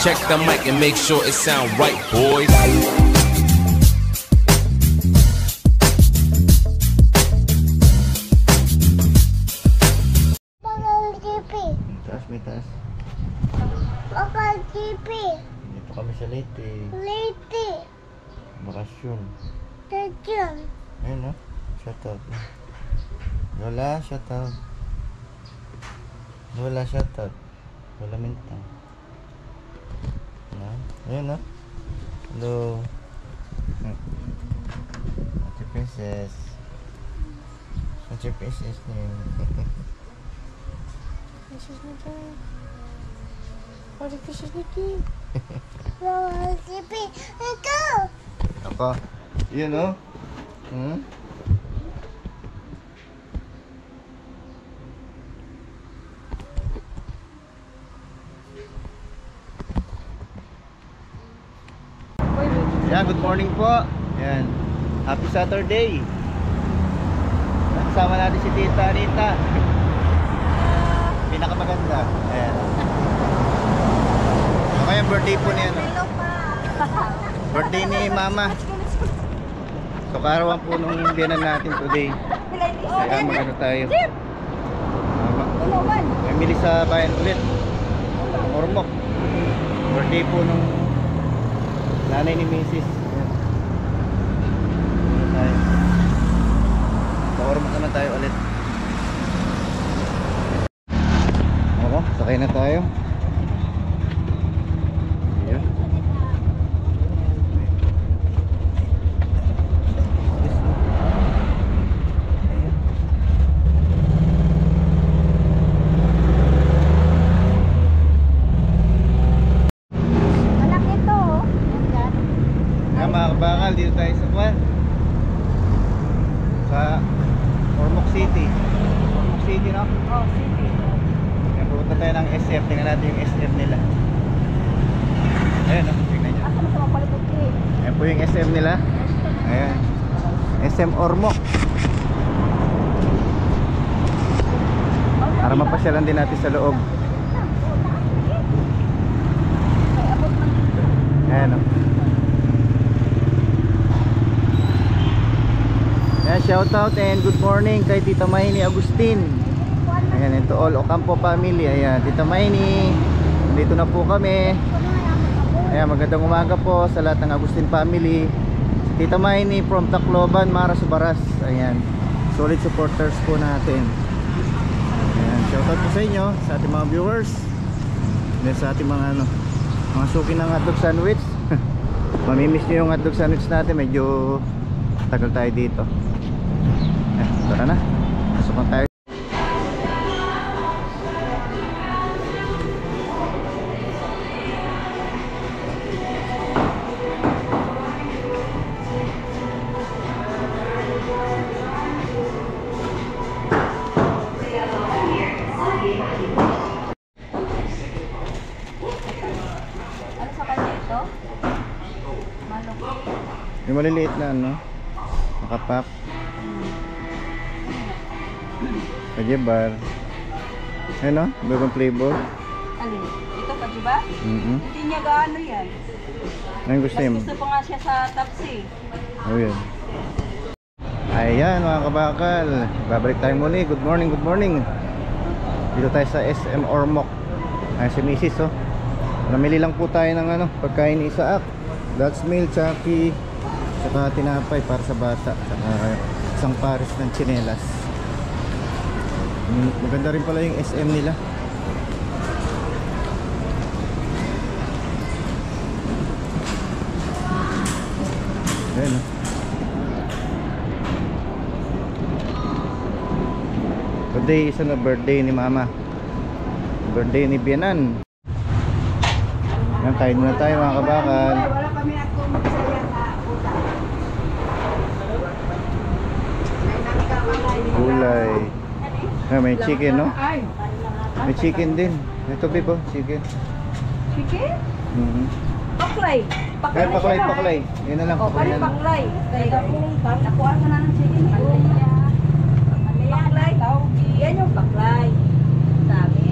Check the mic and make sure it sound right, boys. Taas, may taas. Bakal TV. Dito kami sa Leyte. Lady. Bakasyon. Tajan. Ayun no? Shout out. Lola, shout out. Lola, shout out. Lola Mintang. Ayun no? Hello. Ate Princess. Ate Princess niyo. Princess na dyan. Ate Princess na dyan. Bakal TV. Ito. Ako. Yun no? Yan, good morning po. Yan. Happy Saturday. Kasama natin si Tita Anita. Pinakamaganda. Ayan. Okay, yung birthday po niya, no? Birthday ni Mama. So, karawan po nung biyanan natin today. Kaya magano tayo. May sa bayan ulit. Ormoc. Birthday po nung nanay ni Mrs. Sa Ormoc naman tayo ulit. Oo, sakay na tayo. Ayan. Bakal dito tayo sa Kwan, sa Ormoc City. Ormoc City, no? Oh, City. Kaya pupunta tayo ng SF. Tingnan natin yung SF nila. Ayan, no? Tingnan nyo. Asa mo sa mapalikot eh? Ayan po yung SM nila. Ayan, SM Ormoc. Para mapasyalan din natin sa loob. Ayan, no? Shout out and good morning kay Tita Maini Agustin. Ayan, ito all Ocampo family. Ayan, Tita Maini, dito na po kami. Ayan, magandang umaga po sa lahat ng Agustin family. Tita Maini from Tacloban, Mara Subaras. Ayan, solid supporters po natin. Ayan, shout out po sa inyo, sa ating mga viewers, then sa ating mga mga suki ng hotdog sandwich. Mamimiss nyo yung hotdog sandwich natin, medyo tagal tayo dito. Tara na, pasok na tayo. Ano sa kanya ito? Malong. Yung maliliit na ano, nakapak. Kajebar. Ano? Bagong flavor. Alin? Ito pa, diba? Hindi niya gaano yan. Anong gusto Mas mo? gusto pa nga siya sa Tapsi. Oh, yan. Ayan mga kabakal, babalik tayo muli. Good morning, good morning. Dito tayo sa SM Ormoc. Ayan si Mrs. Oh. Namili lang po tayo ng pagkain ni Isaac. That's meal, Chucky, saka tinapay para sa bata, saka isang pares ng tsinelas. Maganda rin pala yung SM nila. Ayan oh. Today isa na birthday ni Mama. Birthday ni Bianan. Ayan, kain muna tayo mga kabakal. Wala kami akong magsaya na puta. Gulay. Ayan, may chicken, no? May chicken din. Ito Bibo, chicken. Chicken? Paklay. Paklay. Ay, paklay, paklay. Yan na lang. O, paklay, paklay. Nakuha ka na ng chicken. Paklay. Yan yung paklay. Sabi.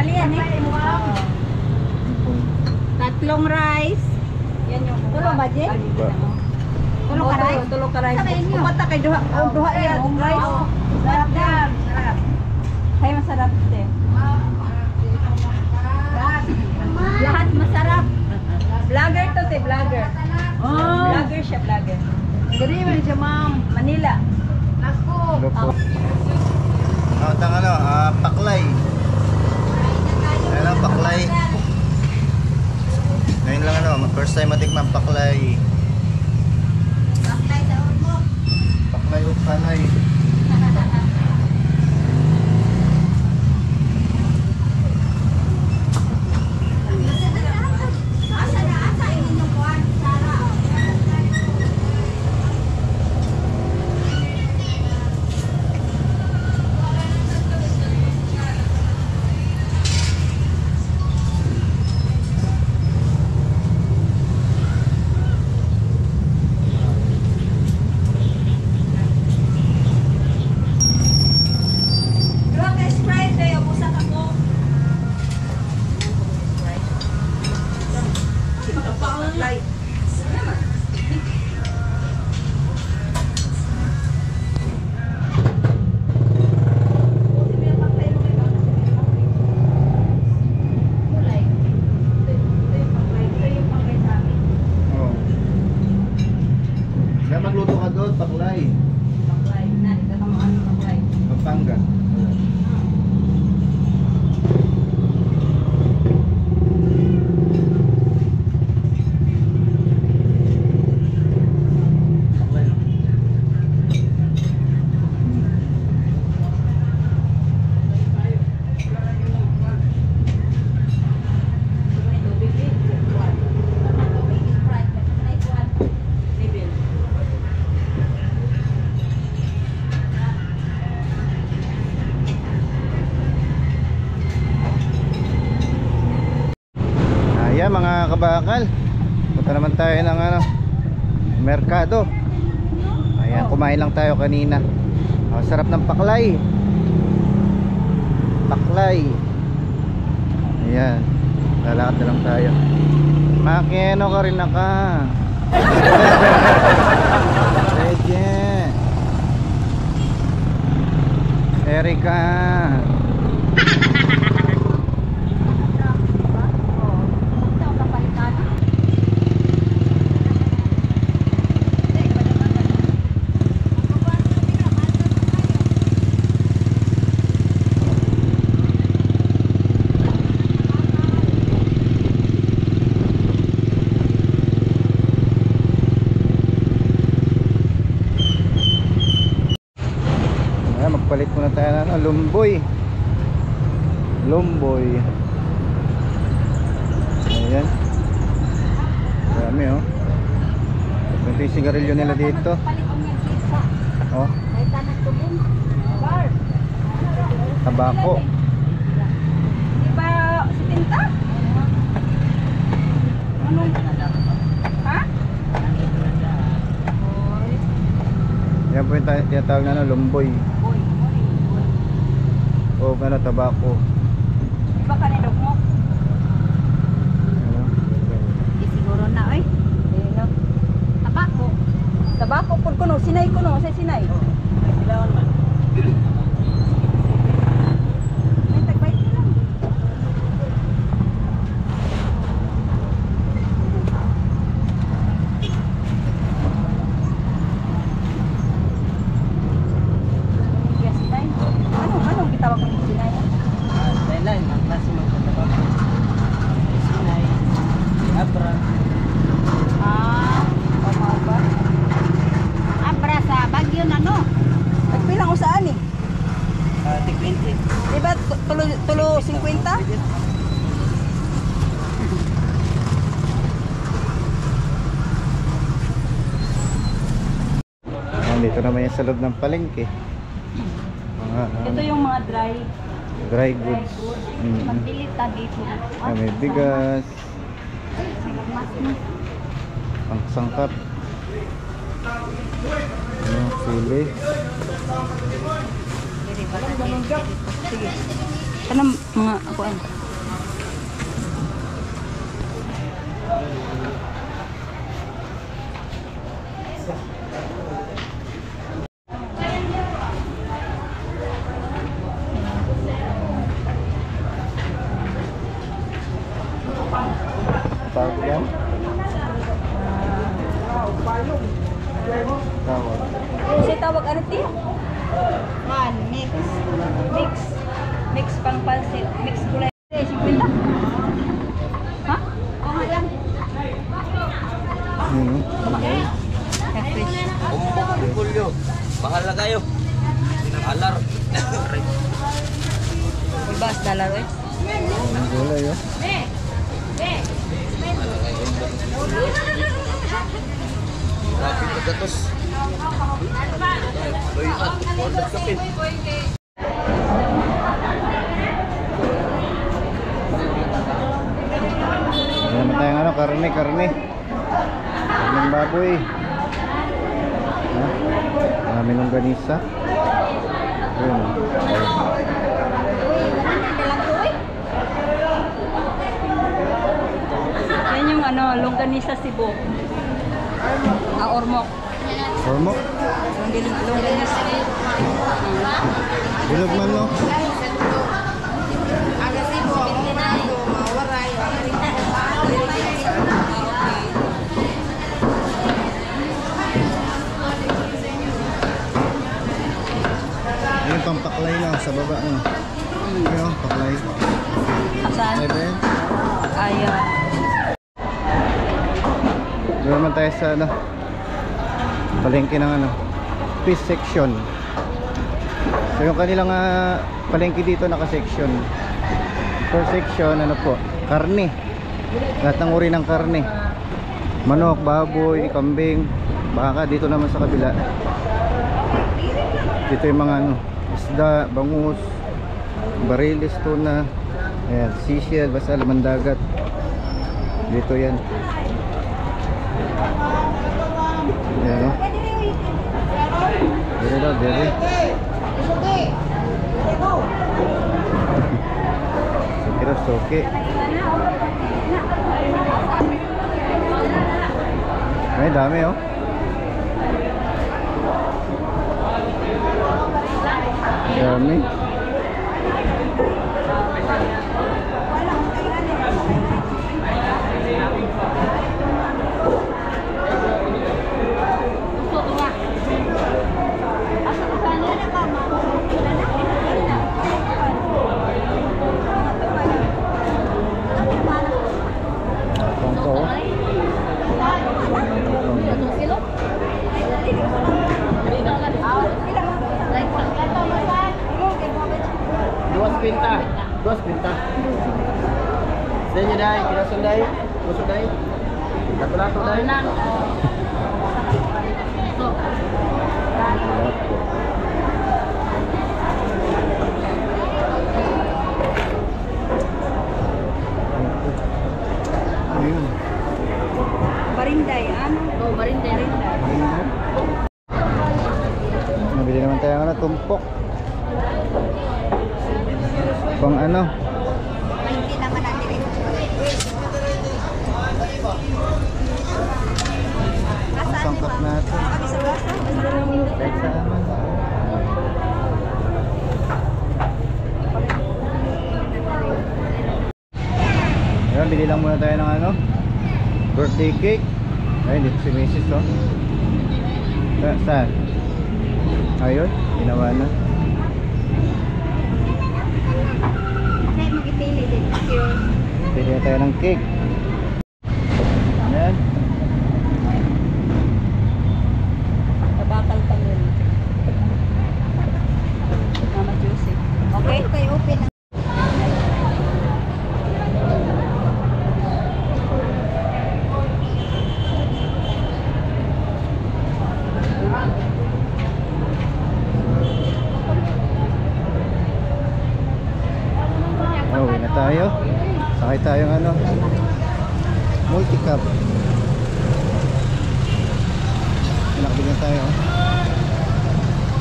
Bali yan eh. Tatlong rice. Yan yung tulo ba, Jay? Tulo ka rice? Tulo ka rice. Kumata kay duha. Duha yan. Rice. Sarap yan. Sarap. Ay, masarap ito. Lahat masarap. Vlogger to, te. Vlogger. Vlogger siya, vlogger. Gari man siya, ma'am. Manila. Hello po. Paklay. Ayan ang paklay. Ngayon lang first time matikman paklay. Paklay o panay. Magluto ka doon, paklay. Paklay. Nani, katamaan ng paklay. Pampanga. Ayan mga kabakal, punta naman tayo ng merkado. Ayan, kumain lang tayo kanina. Sarap ng paklay. Paklay. Ayan, lalakad na lang tayo. Makino ka rin na ka. Sige Erika. Magpalit muna tayo ng lumboy. Lumboy. Ayan. Dami oh. Ito yung sigarilyo nila dito. Oh. Tabako. Diba si Tinta? Ano? Ha? Yan po yung tinatawag na lumboy. O tabako. Diba kanilog mo? Siguro na oy. Tabako. Tabako pud kuno, sinay kuno, sa sinay. Silawan man. Ay tagbay lang. Anong gitawag mo ng sinay? Thailand, ang klase mo sa trabaho. Sinay, Abra. Pamaba. Abra sa Baguio na no? Nagpilang usaan eh? Tig 20. Diba tulo 50? Dito naman yung sa loob ng palengke. Ito yung mga dry goods. Magpilit ta dito. May bigas, pangsangkap, sili. Sige. Kanang mga ako Tawag yan? Tawag. Kasi tawag ano tiyo? Man, mix. Mix. Mix pang pansit. Mix gulay. 50. Ha? Oo nga lang. Catfish. Pulyo. Bahala kayo. Alar. Ulbas dollar eh. Gulay oh. Grabe pagkatos. Loyat. Order kapit. Meron tayong ano, karne. Karneng baboy. Ha? Marami ng ganisa. Ayun oh. Yan yung ano, longganisa Cebu. Ormok. Ormok. Longganisa. Bilog man no. Ayun pang paklay lang sa baba no. Ayun, paklay. Asan? Ay ba yan? Ayaw. Doon naman tayo sa ano, palengke ng ano, fish section. So yung kanilang palengke dito naka-section. Per section ano po, karne. Lahat ng uri ng karne. Manok, baboy, kambing, baka. Dito naman sa kabila, dito yung mga ano, isda, bangus, barilis, tuna, ayan, seashell, basta laman dagat. Dito yan. Ayan o. Dire daw, dire. Suki daw, suki. Ay, dami oh. Dami. Dos pinta. Sa inyo dahil, kinasun dahil, kusog dahil. Lato-lato dahil. Ayun. Barinday, ano? Oh, barinday. Nabili naman tayo ng ano, tumpok. Pang ano? Hindi naman natin. Sangkap natin. Kami sa basa. Kahit saan man. Ayan, bili lang muna tayo ng ano, birthday cake. Ayun, dito si Mrs. oh. Saan? Ayun, ginawa na. Magpili din. Bili na tayo ng cake. Ayan. Tabakal kami. Mama Juicy. Okay? Kayo open na. Uwi na tayo. Sakay tayong ano, multi-cab. Nakabili na tayo.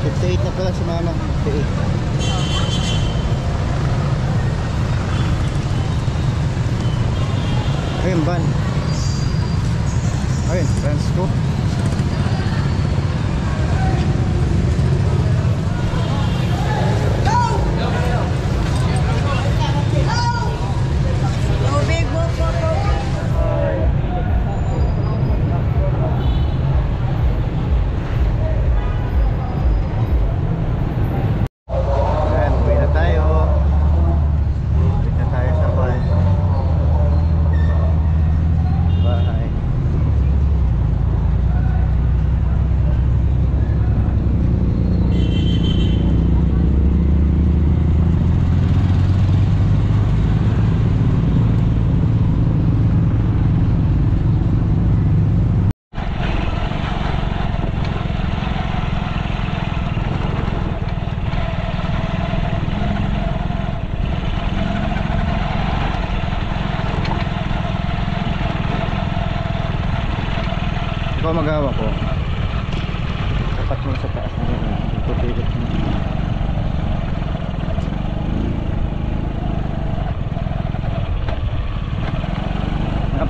58 na pala si mama. 58. Ayun, van. Ayun, Transco. Ayan, uwi na tayo. Uwi na tayo sa bahay. Bahay. Ikaw magawa ko. Tapat mo sa taas na yun. Tutulit mo.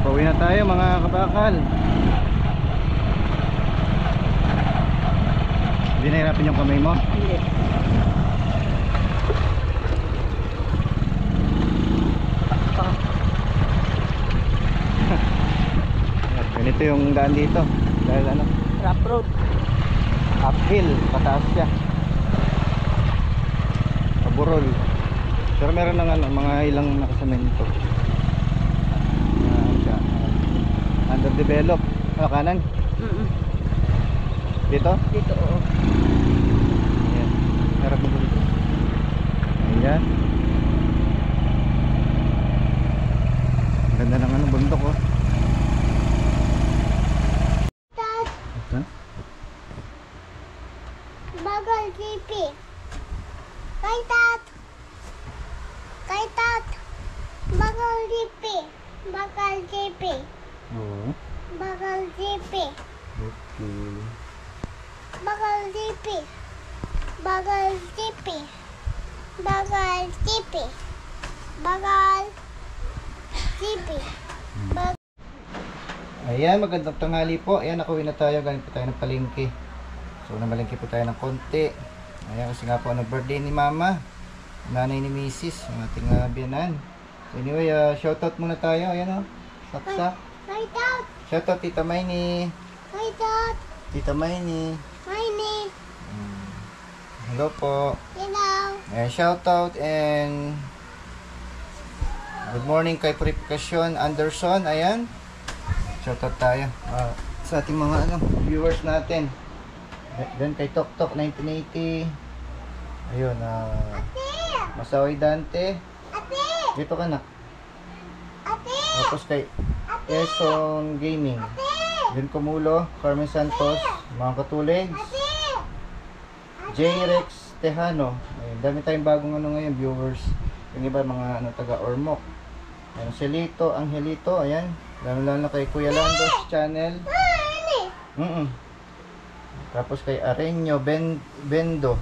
Pauwi na tayo mga kabakal. Hindi nahirapan yung kamay mo? Hindi. Ganito yung daan dito. Dahil ano, Rough road. uphill, pataas siya. Paburol. Pero meron lang ano, mga ilang nakasamento. Ano siya, underdeveloped. Ano, kanan? Dito? Dito, oo. Ayan. Harap mo dito. Ayan. Ang ganda ng ano, bundok oh. Tat, Ito? bagal jipi. Kay tat. Kay tat. Bagal jipi. Bagal jipi. Oo. Bagal jipi. Okay. Bagal jipi. Bagal jipi. Bagal jipi. Bagal jipi. Ayan, magandang tanghali po. Ayan, nakauwi na tayo. Galing po tayo ng palengke. So, namalengke po tayo ng konti. Ayan, kasi nga po ang birthday ni Mama. Nanay ni Mrs. Yung ating biyanan. So, anyway, shoutout muna tayo. Ayan o. Saksak. Kay tat. Shoutout Tita Maini. Kay tat. Tita Maini. Maini. Hello po. You know. Ayan, shoutout and good morning kay Purification Anderson. Ayan. Shoutout tayo sa ating mga ano, viewers natin. Then kay Tok Tok 1980. Ayun, Masawi Dante. Ate. Dito ka na. Ate. Tapos kay Quezon Gaming. Then Kumulo, Carmen Santos, mga katuligs. J-Rex Tejano. Ayun, dami tayong bagong ano ngayon, viewers. Yung iba mga ano, taga Ormoc. Ayun, Celito, Angelito, ayan. Lalo kay Kuya Landos channel. Tapos kay Areño Bendo.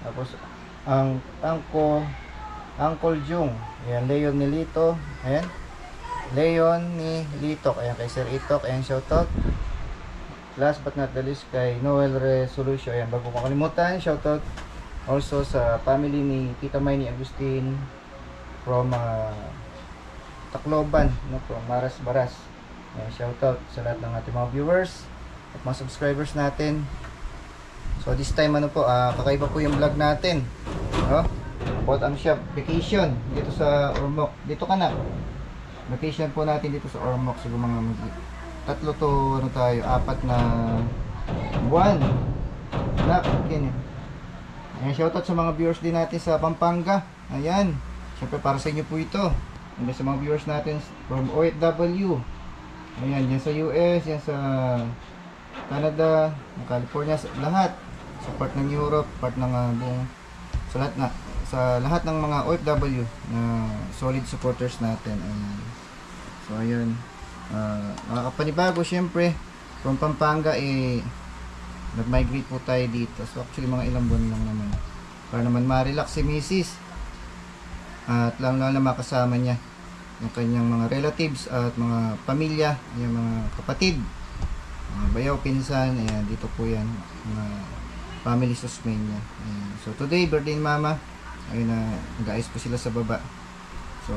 Tapos ang Uncle Jung. Ayan, Leon Nilito. Ayan. Leon ni Litok. Ayan, kay Sir Itok. Ayan, shoutout. Last but not the least kay Noel Resolution. Ayan, bago ko makalimutan, shoutout also sa family ni Tita Maini Agustin from Tacloban, no, from Maras Baras. Ayan, shoutout sa lahat ng ating mga viewers at mga subscribers natin. So this time ano po, kakaiba po yung vlog natin, no? About ano siya, vacation dito sa Ormoc. Dito ka na. Vacation po natin dito sa Ormoc. Siguro mga tatlo to ano tayo, 4 na buwan. Ayan. Ayan, shoutout sa mga viewers din natin sa Pampanga. Ayan. Siyempre para sa inyo po ito. And sa mga viewers natin from OFW. Ayan, yan sa US, yan sa Canada, California, lahat. Sa part ng Europe, part ng buong, sa lahat ng mga OFW na solid supporters natin. Ayan. So ayun, nakakapanibago syempre from Pampanga nag-migrate po tayo dito. So actually mga ilang buwan lang naman para naman ma-relax si Mrs. At lang na makasama niya yung kanyang mga relatives at mga pamilya, yung mga kapatid Bayaw Pinsan, ayan, dito po yan. Mga family Susmeña. Ayan. So today, birthday ni Mama. Ayun na, nag-ayos po sila sa baba. So,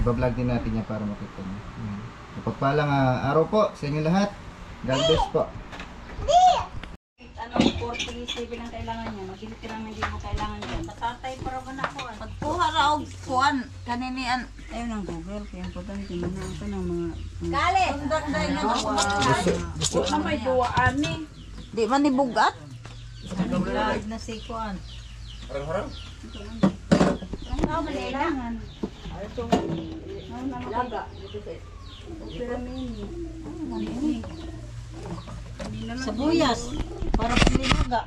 iba-vlog din natin yan para makita nyo. Ayan. Mapagpalang araw po sa inyo lahat. God bless po. Ano, 47 ang kailangan niya. Magilit ka lang hindi mo kailangan dyan. Matatay para ka na ako. Pagkuha ra og kuan kaninian. Ayun ang Google. Kaya po dami tinunan ka ng mga... Kali! Sundag-day nga na may duwaan ni. Di man ni bugat? Live na si kuan. Harang-harang. Ano man kailangan? Laga. Pero mini. Sabuyas para pilihaga.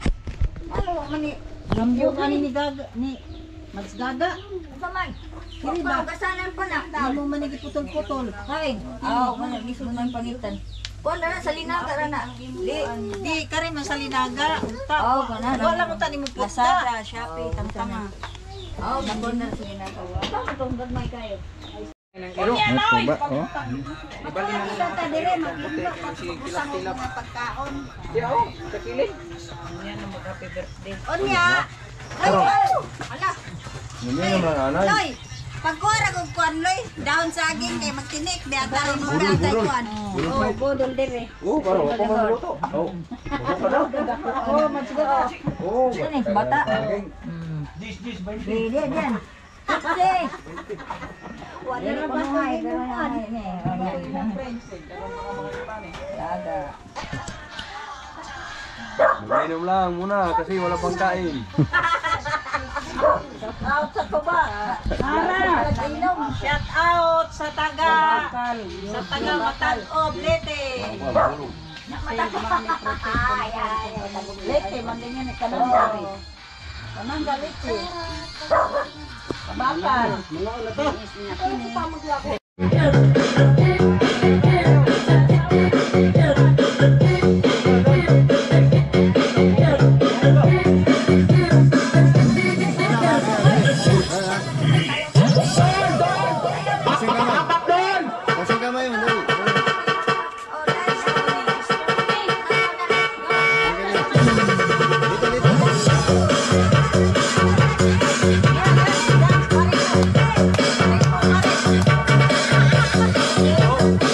Ano man ni lambyo ka ni gaga ni magsgaga. Samay. Kiri ba kasanan pa na. Imo man ni putol-putol. Kain. Man gisod man pangitan. Kuan na sa linaga ra na. Di kare man sa linaga. Wala mo tani mo pusta. Lazada, Shopee, tama. Nabon na sa linaga. Tama tong gagmay kayo. Pero, ano ba? Oh. Tata dire magluto pagkilap-kilap pagkaon. Di ako, sa kiling. Onya. Pero, Ala. hindi naman anay. Loy. Pagkuara kog kuan loy, daon saging kay magtinik biatay mo biatay kuan. Oh, bodol dire. Oo, parang ako maluto. Oo. Oh, magsiguro. Oo. Sini bata. Dili diyan. Kasi. Wala na ba sa kuan? Laga. Mag-inom lang muna kasi wala pang kain. Shout out sa tuba. Ara, shout out sa taga Matag-Ob, Leyte. Leyte, man din yan ikanang Leyte. Bakal. Pasang kamay mo, dali. Dito, dito. Oh,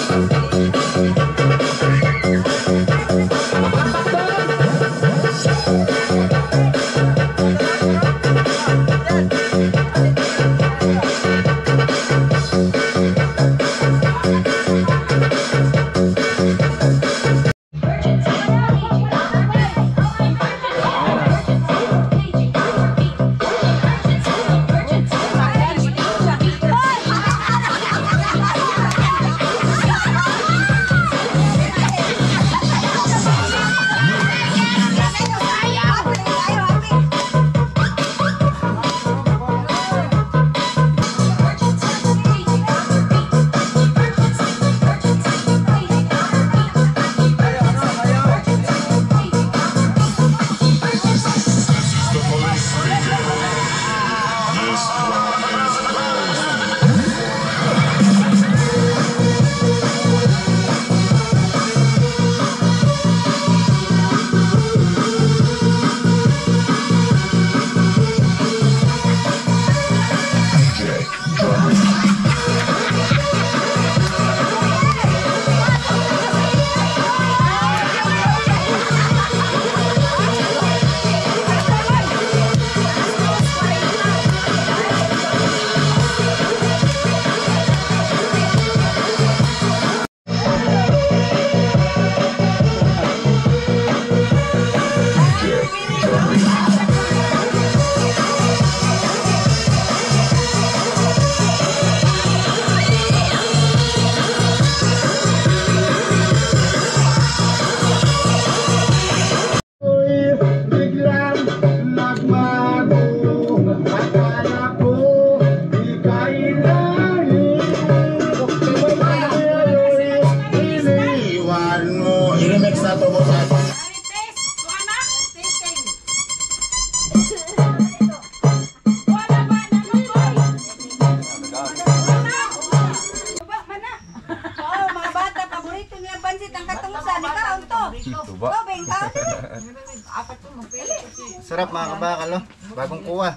Sarap mga kabakal, no? Bagong kuha.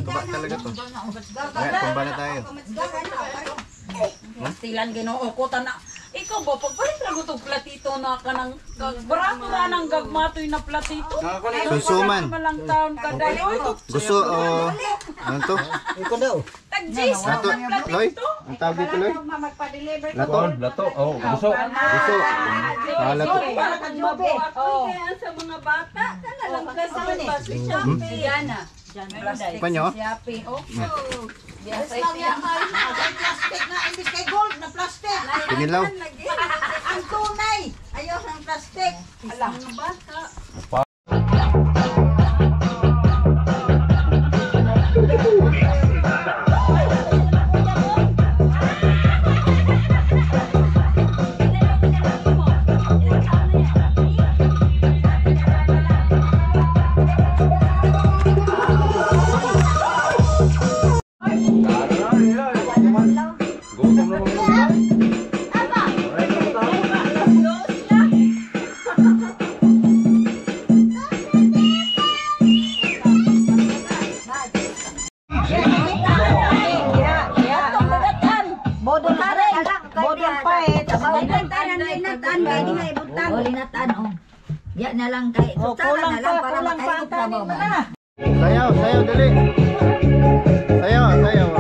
Kabak talaga to. Ayan, tumba na tayo. Pastilan ginoo ko na. Ikaw ba pagpalit ra ko tong platito na kanang barato ra nang gagmatoy na platito. Susuman. Malang taon ka dali. Gusto, ano to? Ikaw daw. Tag-G's Lato, Loy? Ang tawag dito, Loy? magpa-deliver Lato? Lato. Oh, gusto. Gusto. Ah, lato. Para kang mabuhat. Kaya sa mga bata, kana lang kasi Shopee. Diana. Pa nyo? Shopee. Oh. Yes, Plastic na, hindi kay gold na plastic. Pinilaw. Ang tunay. Ayaw ng plastic. Alam mo ba? Diyan na lang kay kulang na lang para makain mo. Sayaw, sayaw, dali. Sayaw, sayaw.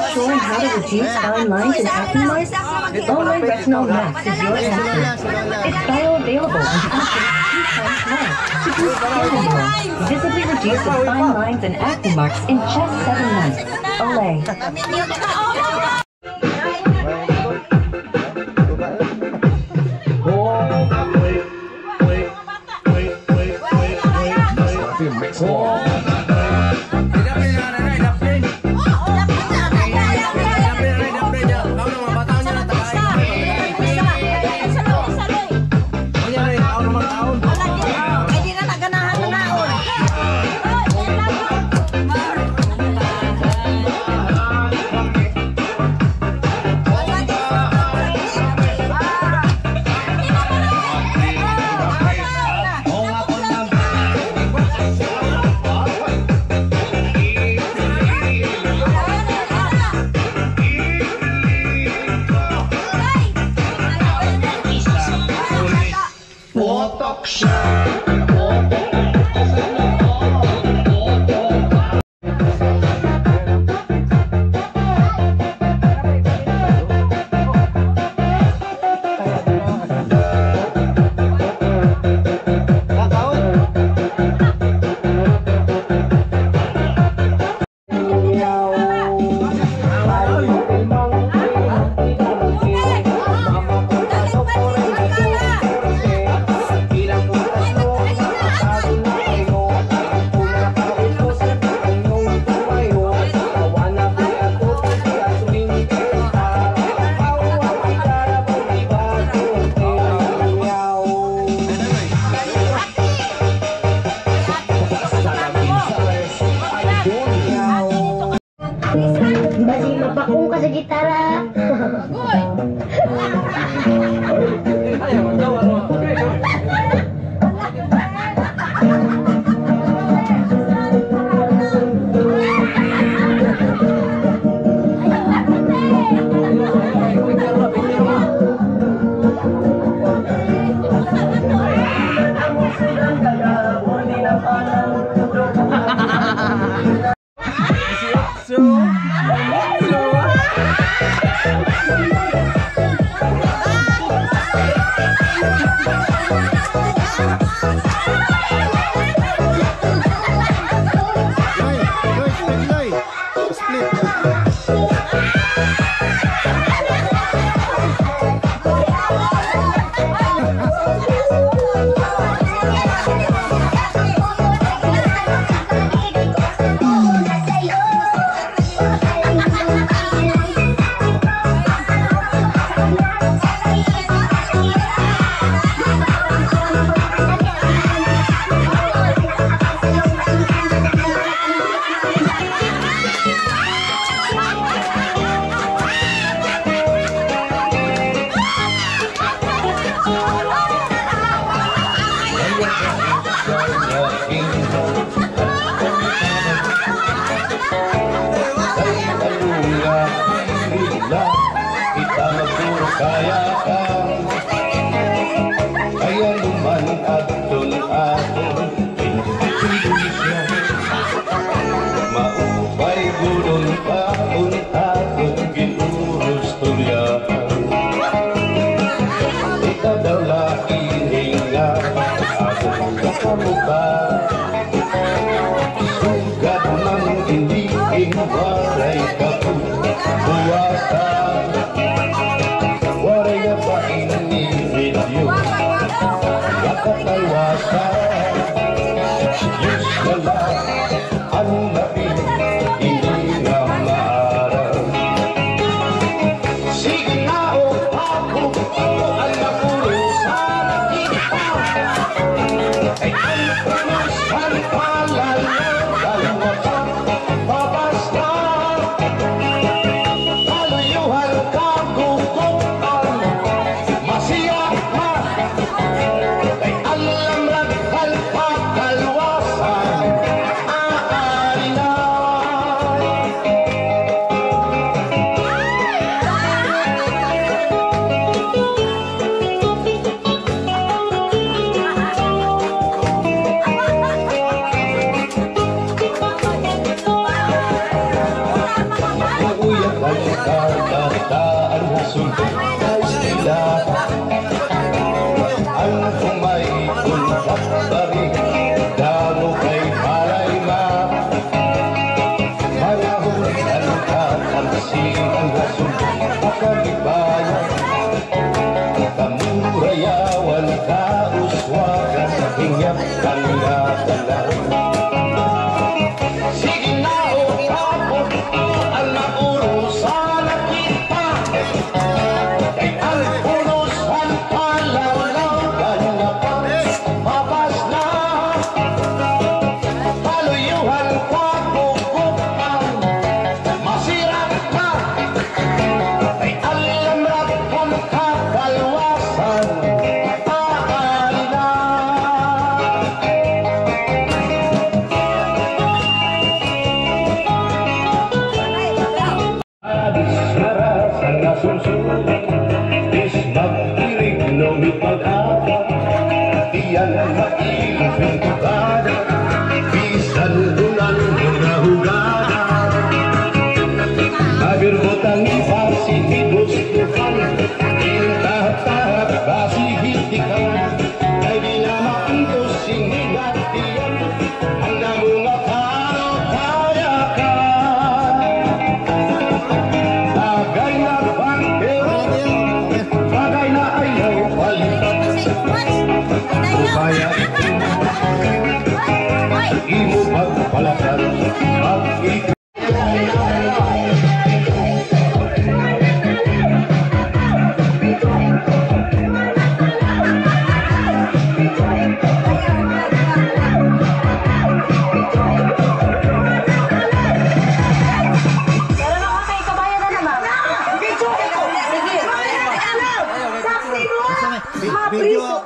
Showing how to reduce fine lines and acne marks? Online Retinol Max is your answer. It's bioavailable and activates 2 times more to boost skin hormones. Visibly reduce the fine lines and acne marks in just 7 months. Olay. Botox siya, botox sa gitara.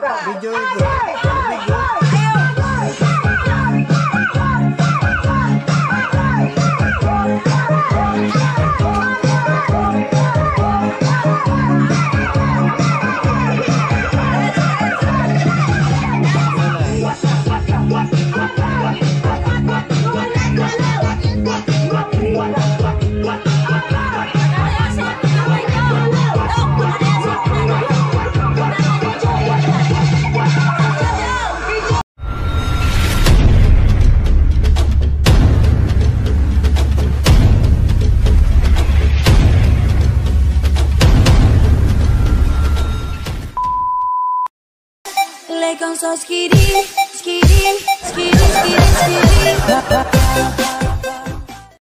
Video ito. Video. Like on so skitty, skitty, skitty, skitty, skitty.